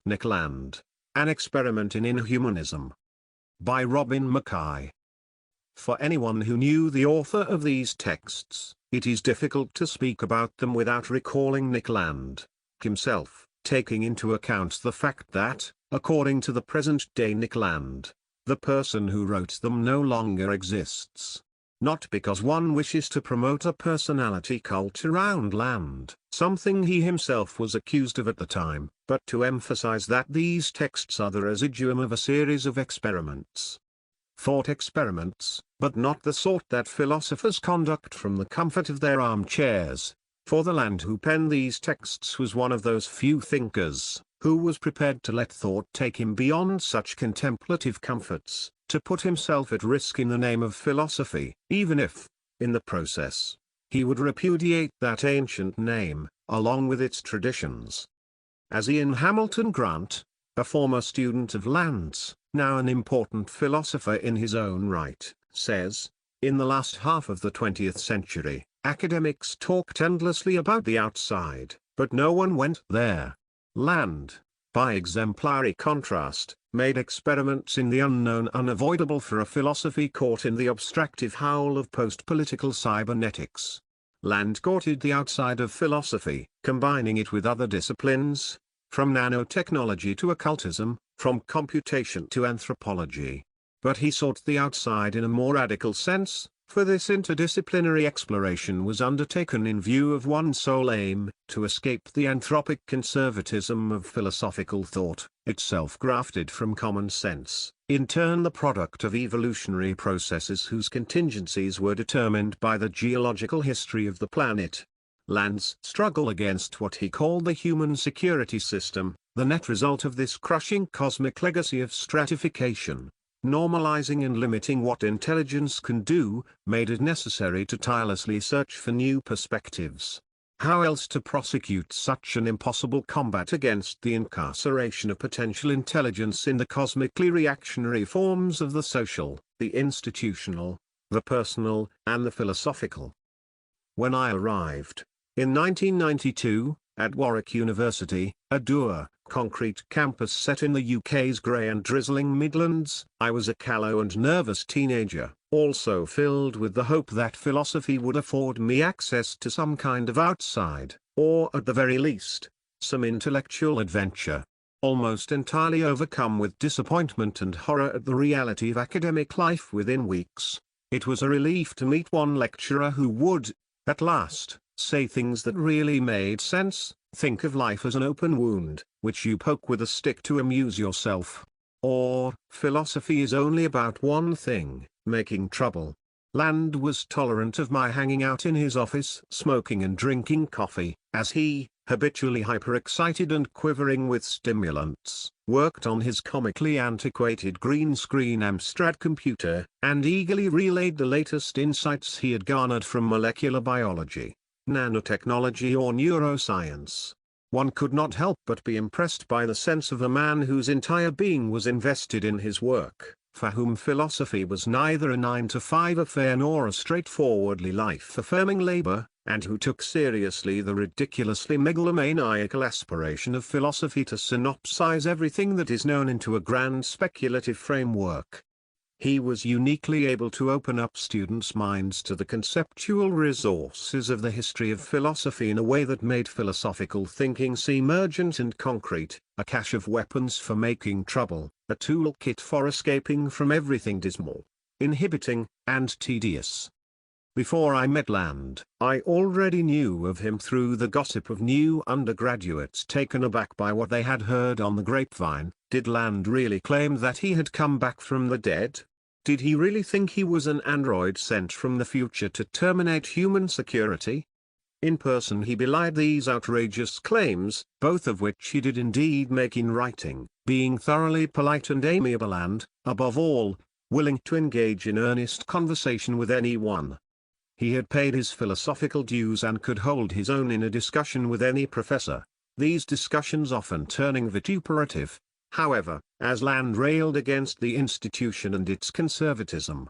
Nick Land, An Experiment in Inhumanism. By Robin Mackay. For anyone who knew the author of these texts, it is difficult to speak about them without recalling Nick Land himself, taking into account the fact that, according to the present-day Nick Land, the person who wrote them no longer exists. Not because one wishes to promote a personality cult around Land, something he himself was accused of at the time, but to emphasize that these texts are the residuum of a series of experiments. Thought experiments, but not the sort that philosophers conduct from the comfort of their armchairs, for the Land who penned these texts was one of those few thinkers who was prepared to let thought take him beyond such contemplative comforts, to put himself at risk in the name of philosophy, even if, in the process, he would repudiate that ancient name, along with its traditions. As Ian Hamilton Grant, a former student of Land's, now an important philosopher in his own right, says, in the last half of the 20th century, academics talked endlessly about the outside, but no one went there. Land, by exemplary contrast, made experiments in the unknown unavoidable for a philosophy caught in the abstractive howl of post-political cybernetics. Land courted the outside of philosophy, combining it with other disciplines, from nanotechnology to occultism, from computation to anthropology. But he sought the outside in a more radical sense, for this interdisciplinary exploration was undertaken in view of one sole aim, to escape the anthropic conservatism of philosophical thought, itself grafted from common sense, in turn the product of evolutionary processes whose contingencies were determined by the geological history of the planet. Land's struggle against what he called the human security system, the net result of this crushing cosmic legacy of stratification, normalizing and limiting what intelligence can do, made it necessary to tirelessly search for new perspectives. How else to prosecute such an impossible combat against the incarceration of potential intelligence in the cosmically reactionary forms of the social, the institutional, the personal, and the philosophical? When I arrived, in 1992, at Warwick University, a dour, concrete campus set in the UK's grey and drizzling Midlands, I was a callow and nervous teenager, also filled with the hope that philosophy would afford me access to some kind of outside, or at the very least, some intellectual adventure. Almost entirely overcome with disappointment and horror at the reality of academic life within weeks, it was a relief to meet one lecturer who would, at last, say things that really made sense. Think of life as an open wound, which you poke with a stick to amuse yourself. Or, philosophy is only about one thing, making trouble. Land was tolerant of my hanging out in his office, smoking and drinking coffee, as he, habitually hyper-excited and quivering with stimulants, worked on his comically antiquated green-screen Amstrad computer, and eagerly relayed the latest insights he had garnered from molecular biology, nanotechnology or neuroscience. One could not help but be impressed by the sense of a man whose entire being was invested in his work, for whom philosophy was neither a 9-to-5 affair nor a straightforwardly life-affirming labor, and who took seriously the ridiculously megalomaniacal aspiration of philosophy to synopsize everything that is known into a grand speculative framework. He was uniquely able to open up students' minds to the conceptual resources of the history of philosophy in a way that made philosophical thinking seem urgent and concrete, a cache of weapons for making trouble, a toolkit for escaping from everything dismal, inhibiting, and tedious. Before I met Land, I already knew of him through the gossip of new undergraduates taken aback by what they had heard on the grapevine. Did Land really claim that he had come back from the dead? Did he really think he was an android sent from the future to terminate human security? In person he belied these outrageous claims, both of which he did indeed make in writing, being thoroughly polite and amiable and, above all, willing to engage in earnest conversation with anyone. He had paid his philosophical dues and could hold his own in a discussion with any professor, these discussions often turning vituperative, however, as Land railed against the institution and its conservatism.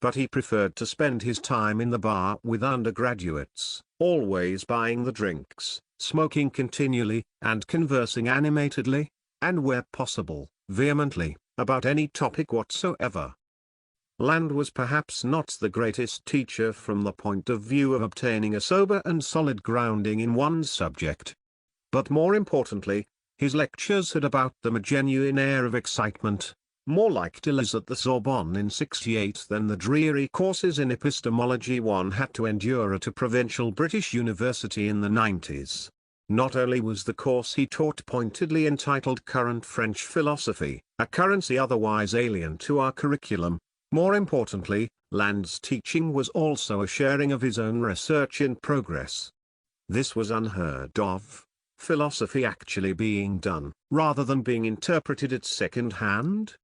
But he preferred to spend his time in the bar with undergraduates, always buying the drinks, smoking continually, and conversing animatedly. and where possible, vehemently, about any topic whatsoever. Land was perhaps not the greatest teacher from the point of view of obtaining a sober and solid grounding in one's subject. But more importantly, his lectures had about them a genuine air of excitement, more like Deleuze at the Sorbonne in '68 than the dreary courses in epistemology one had to endure at a provincial British university in the '90s. Not only was the course he taught pointedly entitled Current French Philosophy, a currency otherwise alien to our curriculum, more importantly, Land's teaching was also a sharing of his own research in progress. This was unheard of, philosophy actually being done, rather than being interpreted at second hand.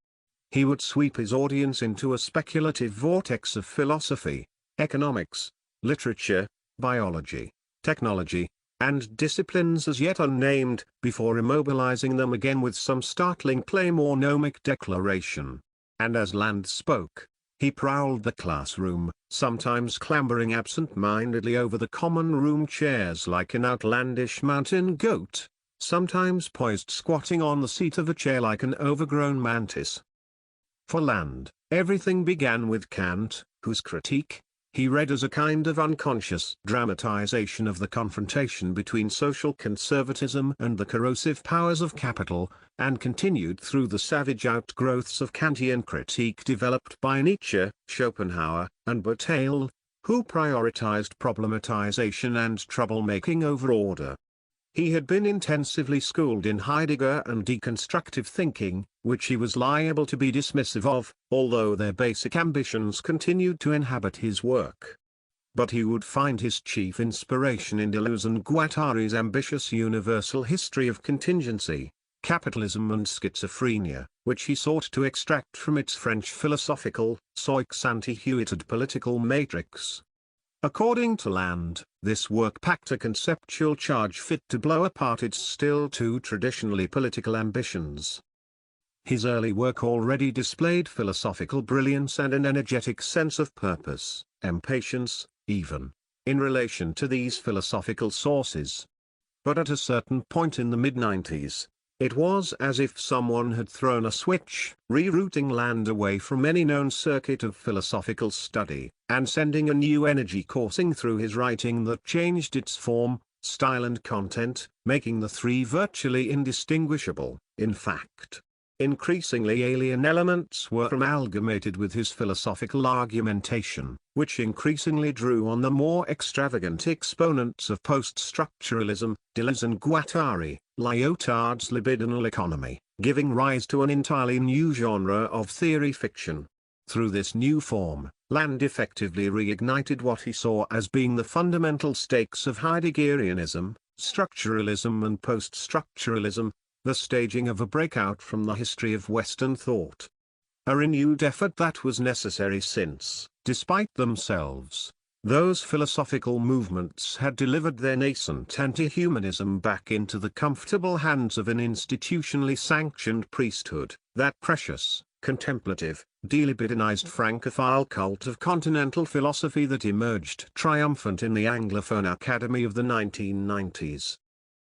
He would sweep his audience into a speculative vortex of philosophy, economics, literature, biology, technology, and disciplines as yet unnamed, before immobilizing them again with some startling claim or gnomic declaration. And as Land spoke, he prowled the classroom, sometimes clambering absent-mindedly over the common room chairs like an outlandish mountain goat, sometimes poised squatting on the seat of a chair like an overgrown mantis. For Land, everything began with Kant, whose critique he read as a kind of unconscious dramatization of the confrontation between social conservatism and the corrosive powers of capital, and continued through the savage outgrowths of Kantian critique developed by Nietzsche, Schopenhauer, and Bataille, who prioritized problematization and troublemaking over order. He had been intensively schooled in Heidegger and deconstructive thinking, which he was liable to be dismissive of, although their basic ambitions continued to inhabit his work. But he would find his chief inspiration in Deleuze and Guattari's ambitious universal history of contingency, capitalism and schizophrenia, which he sought to extract from its French philosophical, Seuch's anti-Huetard political matrix. According to Land, this work packed a conceptual charge fit to blow apart its still too traditionally political ambitions. His early work already displayed philosophical brilliance and an energetic sense of purpose, impatience, even, in relation to these philosophical sources. But at a certain point in the mid-90s, it was as if someone had thrown a switch, rerouting Land away from any known circuit of philosophical study, and sending a new energy coursing through his writing that changed its form, style and content, making the three virtually indistinguishable. In fact, increasingly alien elements were amalgamated with his philosophical argumentation, which increasingly drew on the more extravagant exponents of post-structuralism, Deleuze and Guattari, Lyotard's libidinal economy, giving rise to an entirely new genre of theory fiction. Through this new form, Land effectively reignited what he saw as being the fundamental stakes of Heideggerianism, structuralism and post-structuralism, the staging of a breakout from the history of Western thought. A renewed effort that was necessary since, despite themselves, those philosophical movements had delivered their nascent anti-humanism back into the comfortable hands of an institutionally sanctioned priesthood, that precious, contemplative, delibidinized Francophile cult of continental philosophy that emerged triumphant in the Anglophone Academy of the 1990s.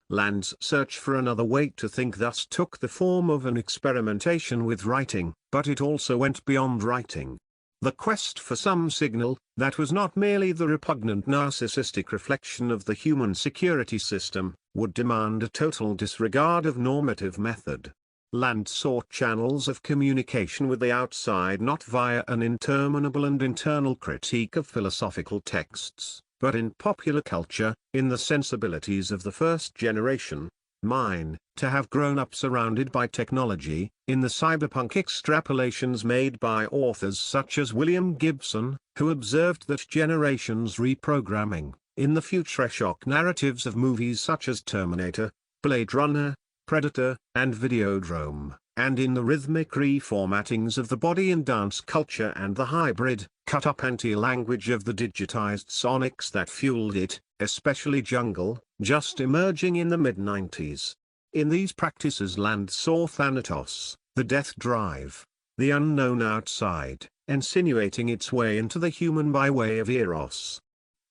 Land's search for another way to think thus took the form of an experimentation with writing, but it also went beyond writing. The quest for some signal, that was not merely the repugnant narcissistic reflection of the human security system, would demand a total disregard of normative method. Land sought channels of communication with the outside not via an interminable and internal critique of philosophical texts, but in popular culture, in the sensibilities of the first generation, mine, to have grown up surrounded by technology, in the cyberpunk extrapolations made by authors such as William Gibson, who observed that generations reprogramming, in the future shock narratives of movies such as Terminator, Blade Runner, Predator, and Videodrome, and in the rhythmic reformattings of the body in dance culture and the hybrid, cut-up anti-language of the digitized sonics that fueled it, especially jungle, just emerging in the mid-90s. In these practices Land saw Thanatos, the death drive, the unknown outside, insinuating its way into the human by way of Eros.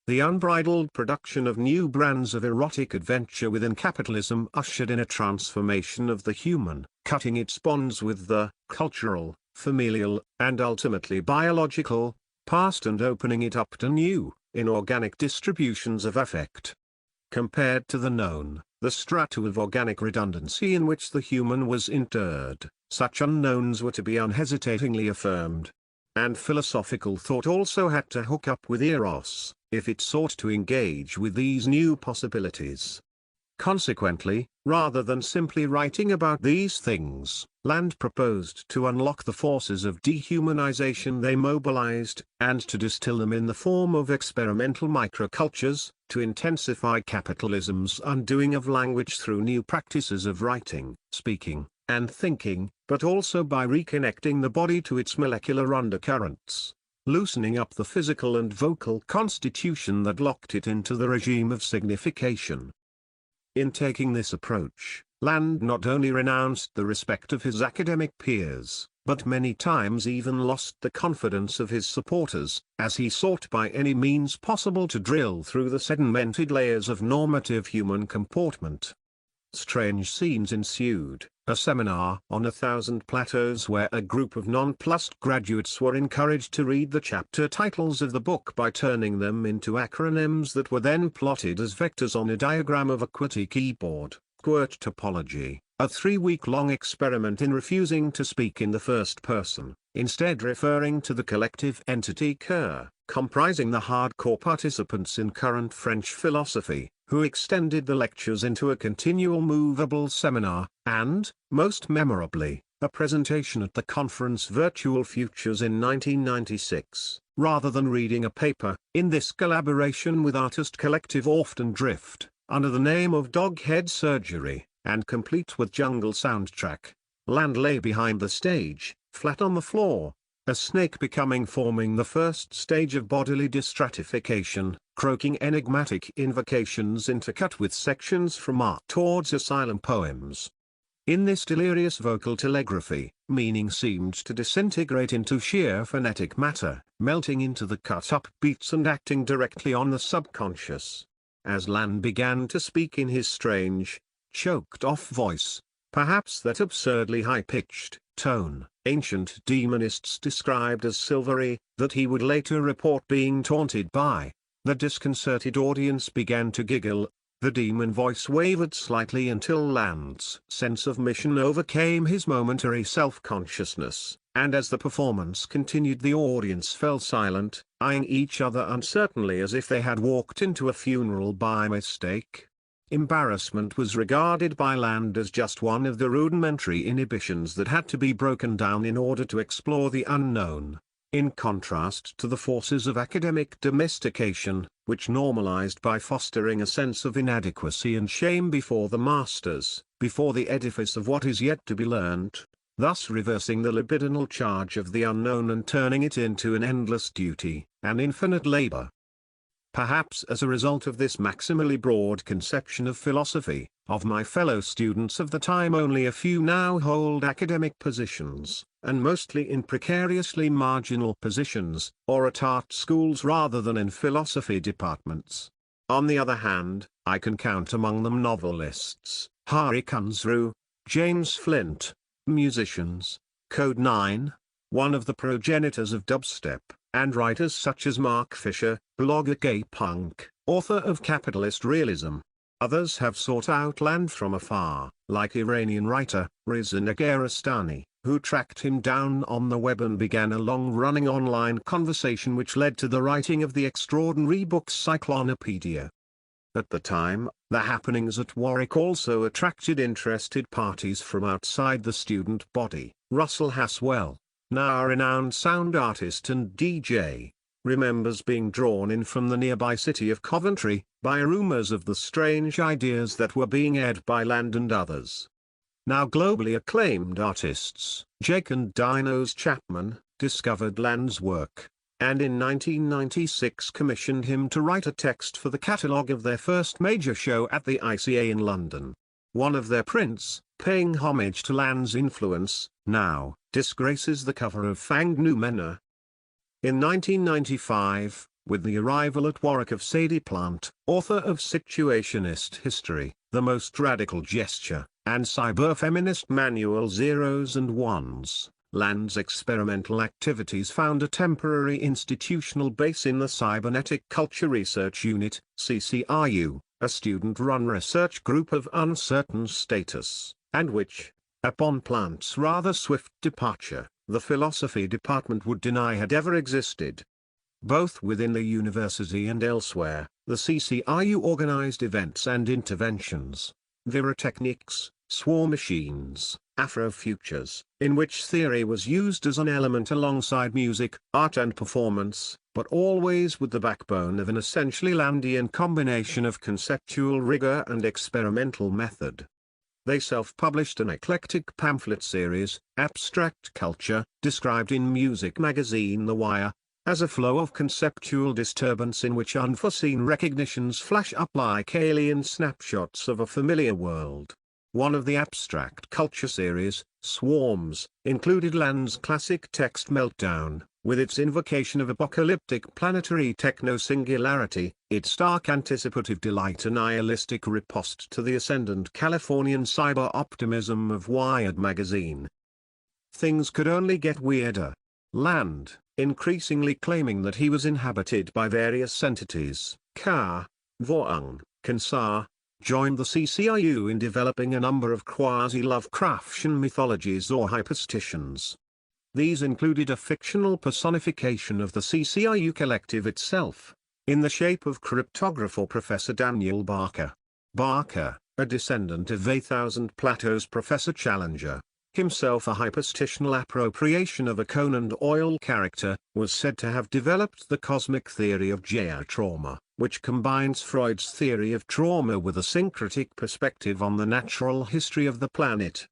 The unbridled production of new brands of erotic adventure within capitalism ushered in a transformation of the human, cutting its bonds with the cultural, familial, and ultimately biological past and opening it up to new, inorganic distributions of affect. Compared to the known, the strata of organic redundancy in which the human was interred, such unknowns were to be unhesitatingly affirmed. And philosophical thought also had to hook up with Eros, if it sought to engage with these new possibilities. Consequently, rather than simply writing about these things, Land proposed to unlock the forces of dehumanization they mobilized, and to distill them in the form of experimental microcultures, to intensify capitalism's undoing of language through new practices of writing, speaking, and thinking, but also by reconnecting the body to its molecular undercurrents, loosening up the physical and vocal constitution that locked it into the regime of signification. In taking this approach, Land not only renounced the respect of his academic peers, but many times even lost the confidence of his supporters, as he sought by any means possible to drill through the sedimented layers of normative human comportment. Strange scenes ensued. A seminar on 1,000 plateaus where a group of nonplussed graduates were encouraged to read the chapter titles of the book by turning them into acronyms that were then plotted as vectors on a diagram of a QWERTY keyboard. QWERT topology, a 3-week-long experiment in refusing to speak in the first person, instead referring to the collective entity cœur, comprising the hardcore participants in current French philosophy, who extended the lectures into a continual movable seminar, and, most memorably, a presentation at the conference Virtual Futures in 1996. Rather than reading a paper, in this collaboration with artist collective Often Drift, under the name of Doghead Surgery, and complete with jungle soundtrack, Land lay behind the stage, flat on the floor, a snake forming the first stage of bodily distratification, croaking enigmatic invocations intercut with sections from Art Towards Asylum poems. In this delirious vocal telegraphy, meaning seemed to disintegrate into sheer phonetic matter, melting into the cut-up beats and acting directly on the subconscious. As Land began to speak in his strange, choked-off voice, perhaps that absurdly high-pitched tone, ancient demonists described as silvery, that he would later report being taunted by, the disconcerted audience began to giggle. The demon voice wavered slightly until Land's sense of mission overcame his momentary self-consciousness, and as the performance continued the audience fell silent, eyeing each other uncertainly as if they had walked into a funeral by mistake. Embarrassment was regarded by Land as just one of the rudimentary inhibitions that had to be broken down in order to explore the unknown, in contrast to the forces of academic domestication, which normalized by fostering a sense of inadequacy and shame before the masters, before the edifice of what is yet to be learnt, thus reversing the libidinal charge of the unknown and turning it into an endless duty, an infinite labor. Perhaps as a result of this maximally broad conception of philosophy, of my fellow students of the time only a few now hold academic positions, and mostly in precariously marginal positions, or at art schools rather than in philosophy departments. On the other hand, I can count among them novelists, Hari Kunzru, James Flint, musicians, Code 9, one of the progenitors of dubstep, and writers such as Mark Fisher, blogger Gay Punk, author of Capitalist Realism. Others have sought out Land from afar, like Iranian writer, Riza Negarestani, who tracked him down on the web and began a long-running online conversation which led to the writing of the extraordinary book Cyclonopedia. At the time, the happenings at Warwick also attracted interested parties from outside the student body. Russell Haswell, now a renowned sound artist and DJ, remembers being drawn in from the nearby city of Coventry, by rumors of the strange ideas that were being aired by Land and others. Now globally acclaimed artists, Jake and Dinos Chapman, discovered Land's work, and in 1996 commissioned him to write a text for the catalogue of their first major show at the ICA in London. One of their prints, paying homage to Land's influence, now disgraces the cover of Fanged Noumena. In 1995, with the arrival at Warwick of Sadie Plant, author of Situationist History, The Most Radical Gesture, and Cyberfeminist Manual Zeros and Ones, Land's experimental activities found a temporary institutional base in the Cybernetic Culture Research Unit, CCRU, a student-run research group of uncertain status, and which, upon Plant's rather swift departure, the philosophy department would deny had ever existed. Both within the university and elsewhere, the CCRU organized events and interventions, virotechniques, swarm machines, Afrofutures, in which theory was used as an element alongside music, art and performance, but always with the backbone of an essentially Landian combination of conceptual rigor and experimental method. They self-published an eclectic pamphlet series, Abstract Culture, described in music magazine The Wire, as a flow of conceptual disturbance in which unforeseen recognitions flash up like alien snapshots of a familiar world. One of the Abstract Culture series, Swarms, included Land's classic text Meltdown, with its invocation of apocalyptic planetary techno-singularity, its stark anticipative delight, a nihilistic riposte to the ascendant Californian cyber-optimism of Wired magazine. Things could only get weirder. Land, increasingly claiming that he was inhabited by various entities, Ka, Voang, Kansar, joined the CCRU in developing a number of quasi-Lovecraftian mythologies or hyperstitions. These included a fictional personification of the CCRU collective itself, in the shape of cryptographer Professor Daniel Barker. Barker, a descendant of 8,000 Plato's Professor Challenger, himself a hyperstitional appropriation of a Conan Doyle character, was said to have developed the cosmic theory of geotrauma, which combines Freud's theory of trauma with a syncretic perspective on the natural history of the planet.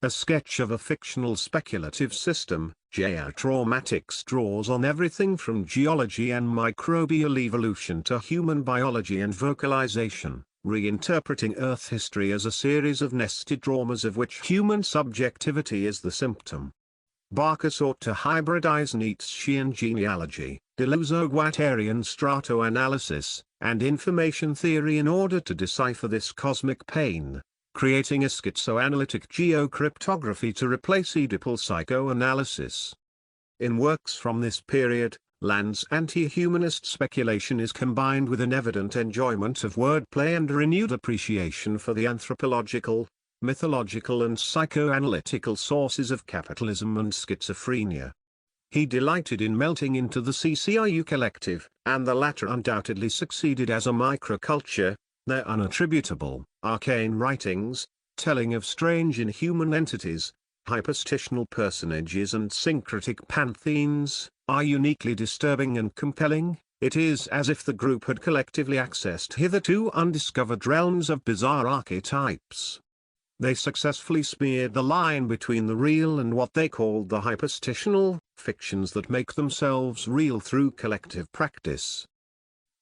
A sketch of a fictional speculative system, Geotraumatics draws on everything from geology and microbial evolution to human biology and vocalization, reinterpreting Earth history as a series of nested traumas of which human subjectivity is the symptom. Barker sought to hybridize Nietzschean genealogy, Deleuze-Guattarian stratoanalysis, and information theory in order to decipher this cosmic pain, creating a schizoanalytic geocryptography to replace Oedipal psychoanalysis. In works from this period, Land's anti-humanist speculation is combined with an evident enjoyment of wordplay and a renewed appreciation for the anthropological, mythological and psychoanalytical sources of capitalism and schizophrenia. He delighted in melting into the CCRU collective, and the latter undoubtedly succeeded as a microculture, their unattributable, arcane writings, telling of strange inhuman entities, hyperstitional personages and syncretic pantheons, are uniquely disturbing and compelling. It is as if the group had collectively accessed hitherto undiscovered realms of bizarre archetypes. They successfully smeared the line between the real and what they called the hyperstitional, fictions that make themselves real through collective practice.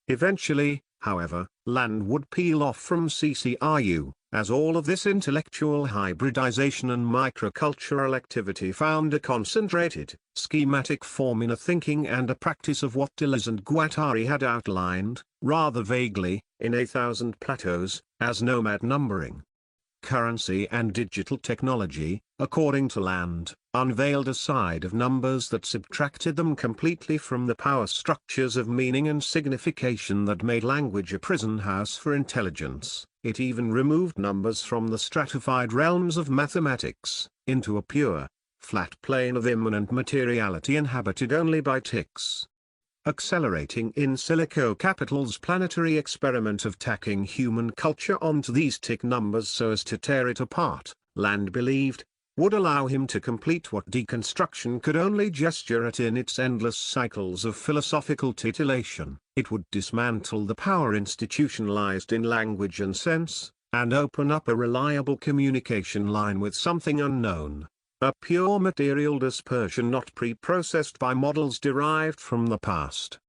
Eventually, however, Land would peel off from CCRU, as all of this intellectual hybridization and microcultural activity found a concentrated, schematic form in a thinking and a practice of what Deleuze and Guattari had outlined, rather vaguely, in 8,000 Plateaus, as nomad numbering. Currency and digital technology, according to Land, unveiled a side of numbers that subtracted them completely from the power structures of meaning and signification that made language a prison house for intelligence. It even removed numbers from the stratified realms of mathematics, into a pure, flat plane of immanent materiality inhabited only by ticks. Accelerating in silico capital's planetary experiment of tacking human culture onto these tick numbers so as to tear it apart, Land believed, would allow him to complete what deconstruction could only gesture at in its endless cycles of philosophical titillation. It would dismantle the power institutionalized in language and sense, and open up a reliable communication line with something unknown. A pure material dispersion not pre-processed by models derived from the past.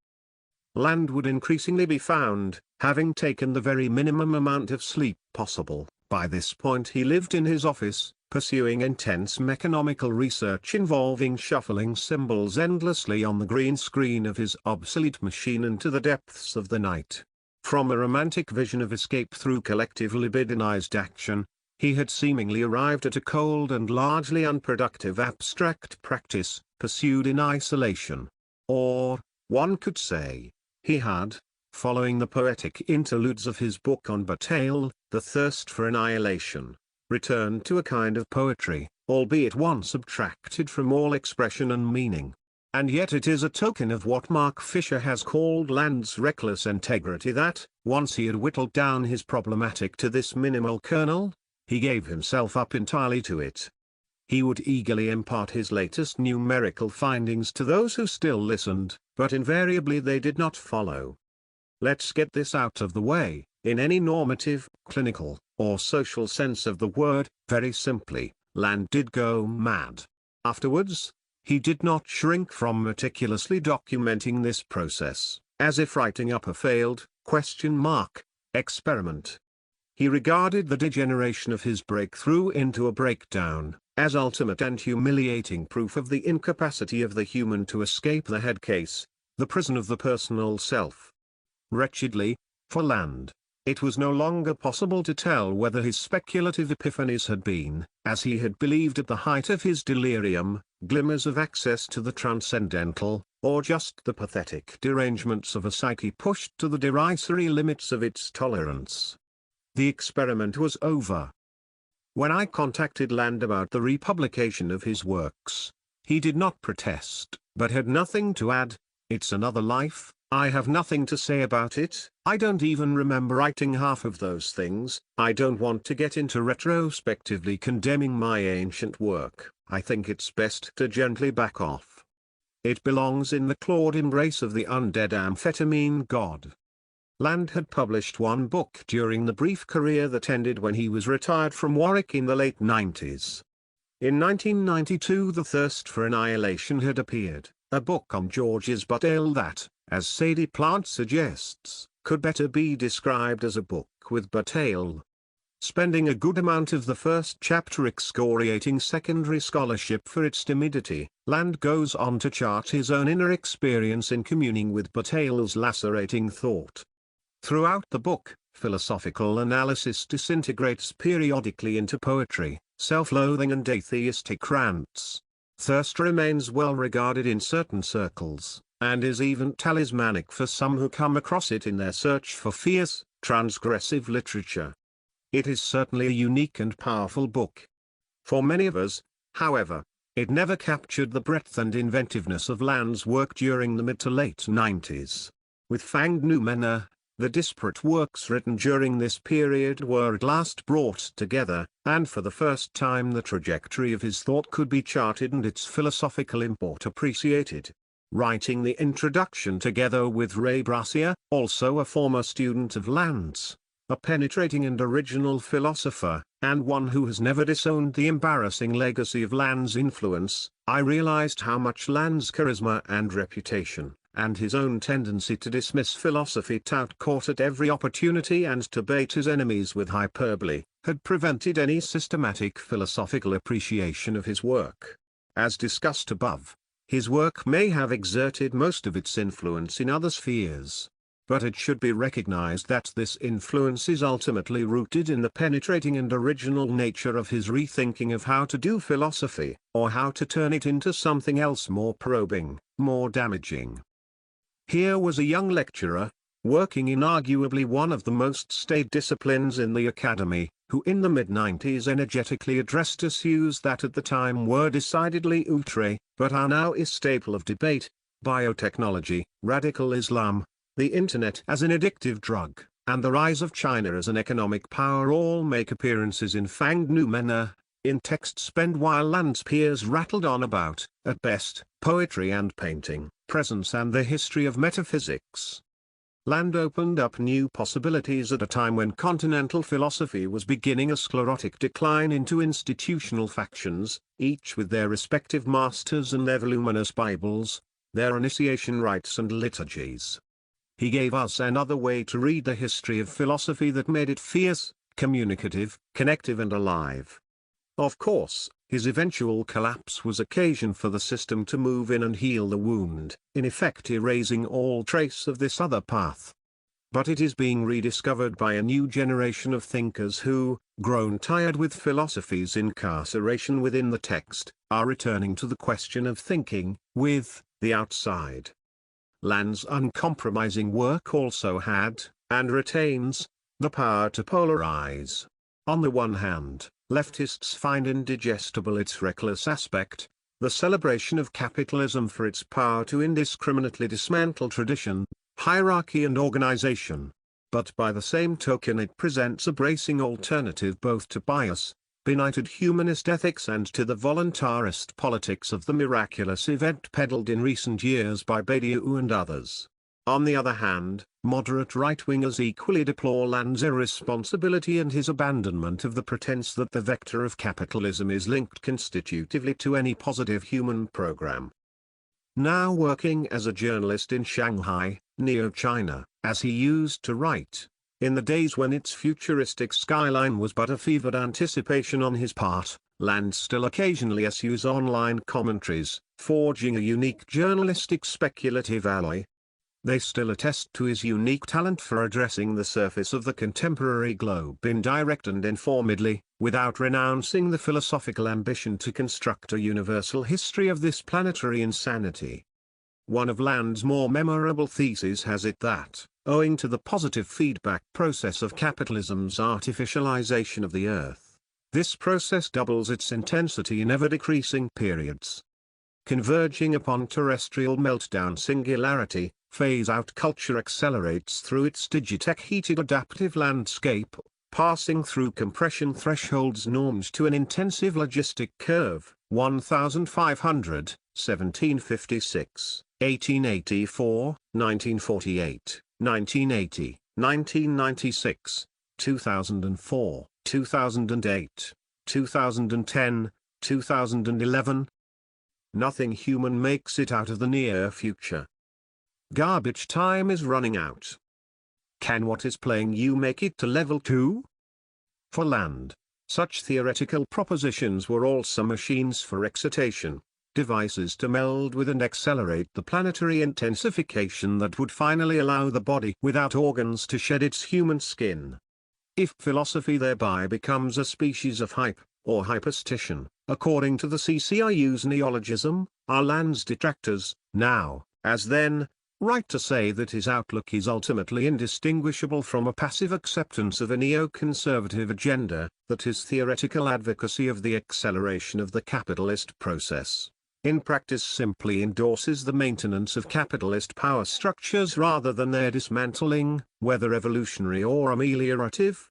Land would increasingly be found, having taken the very minimum amount of sleep possible. By this point he lived in his office, pursuing intense mechanical research involving shuffling symbols endlessly on the green screen of his obsolete machine into the depths of the night. From a romantic vision of escape through collective libidinized action, he had seemingly arrived at a cold and largely unproductive abstract practice, pursued in isolation. Or, one could say, he had, following the poetic interludes of his book on Bataille, The Thirst for Annihilation, returned to a kind of poetry, albeit one subtracted from all expression and meaning. And yet it is a token of what Mark Fisher has called Land's reckless integrity that, once he had whittled down his problematic to this minimal kernel, he gave himself up entirely to it. He would eagerly impart his latest numerical findings to those who still listened, but invariably they did not follow. Let's get this out of the way. In any normative, clinical, or social sense of the word, very simply, Land did go mad. Afterwards, he did not shrink from meticulously documenting this process, as if writing up a failed, experiment. He regarded the degeneration of his breakthrough into a breakdown, as ultimate and humiliating proof of the incapacity of the human to escape the head case, the prison of the personal self. Wretchedly, for Land, it was no longer possible to tell whether his speculative epiphanies had been, as he had believed at the height of his delirium, glimmers of access to the transcendental, or just the pathetic derangements of a psyche pushed to the derisory limits of its tolerance. The experiment was over. When I contacted Land about the republication of his works, he did not protest, but had nothing to add. It's another life, I have nothing to say about it, I don't even remember writing half of those things, I don't want to get into retrospectively condemning my ancient work, I think it's best to gently back off. It belongs in the clawed embrace of the undead amphetamine god. Land had published one book during the brief career that ended when he was retired from Warwick in the late 90s. In 1992 The Thirst for Annihilation had appeared, a book on Georges Bataille that, as Sadie Plant suggests, could better be described as a book with Bataille. Spending a good amount of the first chapter excoriating secondary scholarship for its timidity, Land goes on to chart his own inner experience in communing with Bataille's lacerating thought. Throughout the book, philosophical analysis disintegrates periodically into poetry, self-loathing and atheistic rants. Thirst remains well regarded in certain circles, and is even talismanic for some who come across it in their search for fierce, transgressive literature. It is certainly a unique and powerful book. For many of us, however, it never captured the breadth and inventiveness of Land's work during the mid to late 90s. With Fanged Noumena, the disparate works written during this period were at last brought together, and for the first time the trajectory of his thought could be charted and its philosophical import appreciated. Writing the introduction together with Ray Brassier, also a former student of Land's, a penetrating and original philosopher, and one who has never disowned the embarrassing legacy of Land's influence, I realized how much Land's charisma and reputation, and his own tendency to dismiss philosophy tout caught at every opportunity and to bait his enemies with hyperbole, had prevented any systematic philosophical appreciation of his work. As discussed above, his work may have exerted most of its influence in other spheres. But it should be recognized that this influence is ultimately rooted in the penetrating and original nature of his rethinking of how to do philosophy, or how to turn it into something else more probing, more damaging. Here was a young lecturer, working in arguably one of the most staid disciplines in the academy, who in the mid-90s energetically addressed issues that at the time were decidedly outre, but are now a staple of debate: biotechnology, radical Islam, the Internet as an addictive drug, and the rise of China as an economic power all make appearances in Fanged Noumena, in text spent while Land's peers rattled on about, at best, poetry and painting, presence and the history of metaphysics. Land opened up new possibilities at a time when continental philosophy was beginning a sclerotic decline into institutional factions, each with their respective masters and their voluminous Bibles, their initiation rites and liturgies. He gave us another way to read the history of philosophy that made it fierce, communicative, connective and alive. Of course, his eventual collapse was occasion for the system to move in and heal the wound, in effect erasing all trace of this other path. But it is being rediscovered by a new generation of thinkers who, grown tired with philosophy's incarceration within the text, are returning to the question of thinking, with, the outside. Land's uncompromising work also had, and retains, the power to polarize. On the one hand, leftists find indigestible its reckless aspect, the celebration of capitalism for its power to indiscriminately dismantle tradition, hierarchy and organization. But by the same token it presents a bracing alternative both to bias, benighted humanist ethics and to the voluntarist politics of the miraculous event peddled in recent years by Badiou and others. On the other hand, moderate right-wingers equally deplore Land's irresponsibility and his abandonment of the pretense that the vector of capitalism is linked constitutively to any positive human program. Now working as a journalist in Shanghai, Neo-China, as he used to write, in the days when its futuristic skyline was but a fevered anticipation on his part, Land still occasionally eschews online commentaries, forging a unique journalistic speculative alloy. They still attest to his unique talent for addressing the surface of the contemporary globe indirect and informedly, without renouncing the philosophical ambition to construct a universal history of this planetary insanity. One of Land's more memorable theses has it that, owing to the positive feedback process of capitalism's artificialization of the Earth, this process doubles its intensity in ever-decreasing periods. Converging upon terrestrial meltdown singularity, phase-out culture accelerates through its digitech-heated adaptive landscape, passing through compression thresholds normed to an intensive logistic curve, 1500, 1756, 1884, 1948, 1980, 1996, 2004, 2008, 2010, 2011. Nothing human makes it out of the near future. Garbage time is running out. Can what is playing you make it to level 2? For Land, such theoretical propositions were also machines for excitation, devices to meld with and accelerate the planetary intensification that would finally allow the body without organs to shed its human skin. If philosophy thereby becomes a species of hype, or hyperstition, according to the CCRU's neologism, are Land's detractors, now, as then, right to say that his outlook is ultimately indistinguishable from a passive acceptance of a neoconservative agenda, that his theoretical advocacy of the acceleration of the capitalist process, in practice simply endorses the maintenance of capitalist power structures rather than their dismantling, whether evolutionary or ameliorative?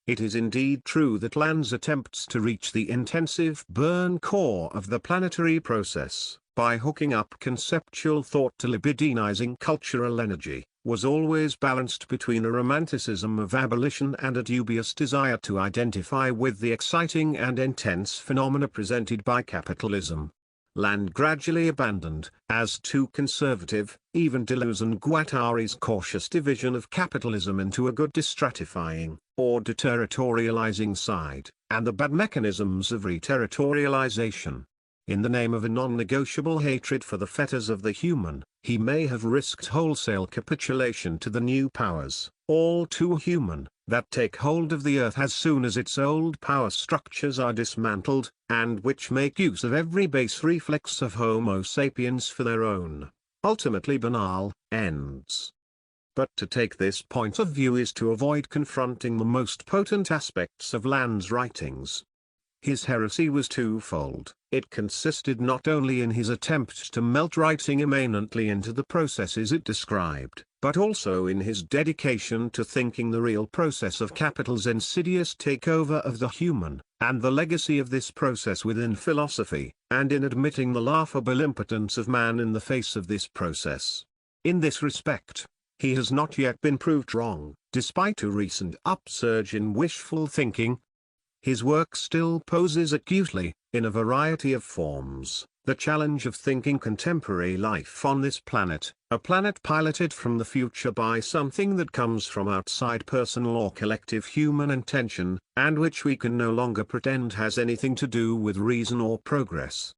It is indeed true that Land's attempts to reach the intensive burn core of the planetary process, by hooking up conceptual thought to libidinizing cultural energy, was always balanced between a romanticism of abolition and a dubious desire to identify with the exciting and intense phenomena presented by capitalism. Land gradually abandoned, as too conservative, even Deleuze and Guattari's cautious division of capitalism into a good destratifying, or deterritorializing side, and the bad mechanisms of reterritorialization. In the name of a non-negotiable hatred for the fetters of the human, he may have risked wholesale capitulation to the new powers, all too human, that take hold of the earth as soon as its old power structures are dismantled, and which make use of every base reflex of Homo sapiens for their own, ultimately banal, ends. But to take this point of view is to avoid confronting the most potent aspects of Land's writings. His heresy was twofold. It consisted not only in his attempt to melt writing immanently into the processes it described, but also in his dedication to thinking the real process of capital's insidious takeover of the human, and the legacy of this process within philosophy, and in admitting the laughable impotence of man in the face of this process. In this respect, he has not yet been proved wrong, despite a recent upsurge in wishful thinking. His work still poses acutely, in a variety of forms, the challenge of thinking contemporary life on this planet, a planet piloted from the future by something that comes from outside personal or collective human intention, and which we can no longer pretend has anything to do with reason or progress.